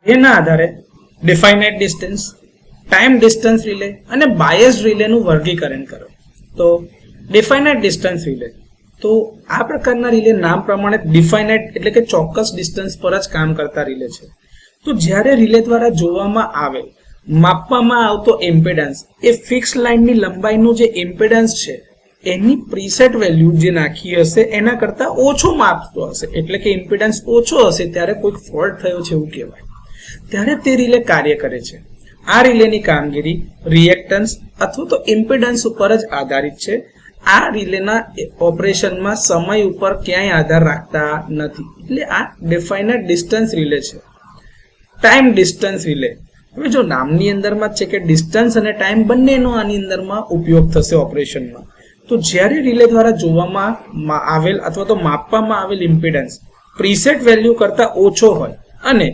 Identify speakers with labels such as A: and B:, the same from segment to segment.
A: એના આધારે ડિફાઇનાઇટ distance, time distance relay અને બાયસ્ડ રિલેનું વર્ગીકરણ કરો. તો ડિફાઇનાઇટ ડિસ્ટન્સ રિલે, તો આ પ્રકારના રિલે નામ પ્રમાણે ડિફાઇનાઇટ એટલે કે ચોક્કસ ડિસ્ટન્સ પર જ કામ કરતા રિલે છે. તો જ્યારે રિલે દ્વારા જોવામાં આવે માપવામાં આવતો ઇમ્પેડન્સ એ ફિક્સ લાઇનની લંબાઈનું જે ઇમ્પેડન્સ છે એની પ્રીસેટ વેલ્યુ જે નાખી હશે એના કરતા ઓછો માપતો હશે, એટલે કે ઇમ્પેડન્સ ઓછો હશે ત્યારે કોઈક ફોલ્ટ થયો છે એવું કહેવાય. ત્યારે તે રિલે કાર્ય કરે છે. આ રિલેની કામગીરી રિએક્ટન્સ અથવા તો ઇમ્પેડન્સ ઉપર જ આધારિત છે. આ રિલેના ઓપરેશનમાં સમય ઉપર ક્યાંય આધાર રાખતા નથી. એટલે આ ડિફાઇનાઇટ ડિસ્ટન્સ રિલે છે. ટાઈમ ડિસ્ટન્સ રિલે, હવે જો નામની અંદરમાં છે કે ડિસ્ટન્સ અને ટાઈમ બંનેનો આની અંદરમાં ઉપયોગ થશે ઓપરેશનમાં. તો જ્યારે રિલે દ્વારા જોવામાં આવેલ અથવા તો માપવામાં આવેલ ઇમ્પેડન્સ પ્રીસેટ વેલ્યુ કરતા ઓછો હોય અને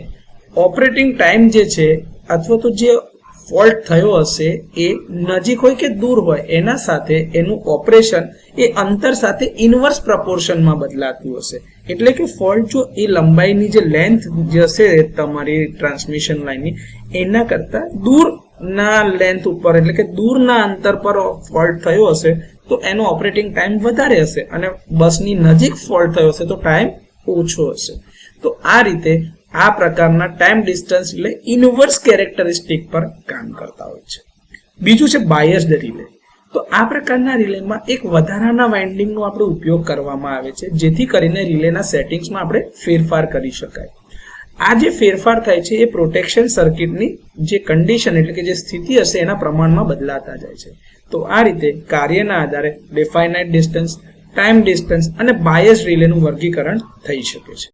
A: ઓપરેટિંગ ટાઈમ જે છે અથવા તો જે ફોલ્ટ થયો હશે એ નજીક હોય કે દૂર હોય એના સાથે એનું ઓપરેશન એ અંતર સાથે ઇનવર્સ પ્રપોર્શનમાં બદલાતું હશે. એટલે કે ફોલ્ટ જો એ લંબાઈની જે લેન્થ જશે તમારી ટ્રાન્સમિશન લાઇનની એના કરતા દૂરના લેન્થ ઉપર એટલે કે દૂરના અંતર પર ફોલ્ટ થયો હશે તો એનો ઓપરેટિંગ ટાઈમ વધારે હશે અને બસની નજીક ફોલ્ટ થયો હશે તો ટાઈમ ઓછો હશે. તો આ રીતે આ પ્રકારના time distance relay inverse characteristic પર કામ કરતા હોય છે. બીજું છે બાયસ્ડ રિલે. તો આ પ્રકારના રિલેમાં એક વધારાના વાઇન્ડિંગનો આપણે ઉપયોગ કરવામાં આવે છે જેથી કરીને રિલેના સેટિંગ્સમાં આપણે ફેરફાર કરી શકાય. આ જે ફેરફાર થાય છે એ પ્રોટેક્શન સર્કિટની જે કન્ડિશન એટલે કે જે સ્થિતિ હશે એના પ્રમાણમાં બદલાતા જાય છે. તો આ રીતે કાર્યના આધારે ડિફાઇનાઇટ ડિસ્ટન્સ, ટાઈમ ડિસ્ટન્સ અને બાયસ્ડ રિલેનું વર્ગીકરણ થઈ શકે છે.